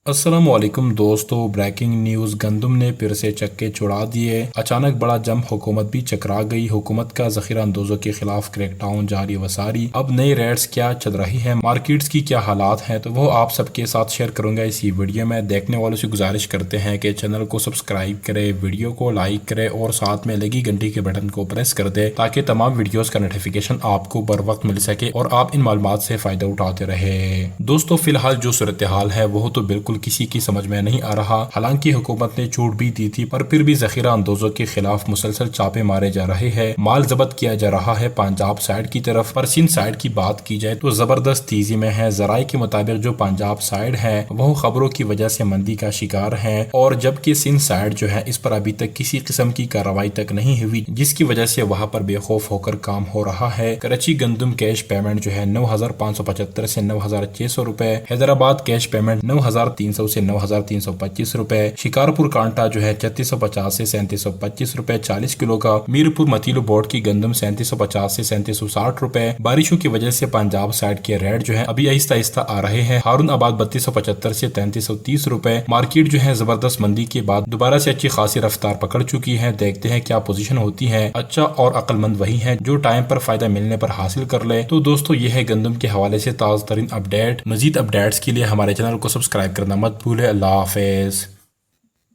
अस्सलाम वालेकुम दोस्तों, ब्रेकिंग न्यूज़। गंदम ने फिर से चक्के छुड़ा दिए। अचानक बड़ा जंप, हुकूमत भी चकरा गई। हुकूमत का ज़ख़ीरा अंदोज़ों के खिलाफ क्रैकडाउन जारी वसारी। अब नई रेड्स क्या चल रही हैं, मार्केट्स की क्या हालात हैं, तो वो आप सबके साथ शेयर करूंगा इसी वीडियो में। देखने वालों से गुजारिश करते हैं कि चैनल को सब्सक्राइब करें, वीडियो को लाइक करें और साथ में लगी घंटी के बटन को प्रेस कर दे ताकि तमाम वीडियोस का नोटिफिकेशन आपको बर वक्त मिल सके और आप इन मालूमात से फ़ायदा उठाते रहे। दोस्तों, फिलहाल जो सूरत हाल है वो तो बिल्कुल किसी की समझ में नहीं आ रहा। हालांकि हुकूमत ने छूट भी दी थी, पर फिर भी ज़ख़ीरा अंदोज़ों के खिलाफ मुसलसल छापे मारे जा रहे हैं। माल जब्त किया जा रहा है पंजाब साइड की तरफ। पर सिंध साइड की बात की जाए तो जबरदस्त तेजी में है। जराये के मुताबिक जो पंजाब साइड है वो खबरों की वजह से मंदी का शिकार है, और जबकि सिंध साइड जो है इस पर अभी तक किसी किस्म की कार्रवाई तक नहीं हुई, जिसकी वजह से वहां पर बेखौफ होकर काम हो रहा है। कराची गंदम कैश पेमेंट जो है 9,575 से 9,600 रुपए, हैदराबाद कैश पेमेंट 9,300 से 9,325 रुपए, शिकारपुर कांटा जो है 3650 से 3725 रुपए 40 किलो का, मीरपुर मतीलू बोर्ड की गंदम 3750 से 3760 रुपए। बारिशों की वजह से पंजाब साइड के रेट जो है अभी आहिस्ता आहिस्ता आ रहे हैं। हारून आबाद 3275 से 3330 रुपए। मार्केट जो है जबरदस्त मंदी के बाद दोबारा से अच्छी खासी रफ्तार पकड़ चुकी है। देखते हैं क्या पोजीशन होती है। अच्छा और अक्लमंद वही है जो टाइम पर फायदा मिलने पर हासिल कर ले। तो दोस्तों, ये है गंदम के हवाले से ताज़ा तरीन अपडेट। मजीद अपडेट्स के लिए हमारे चैनल को सब्सक्राइब करना मत भूले। अल्लाह हाफिज।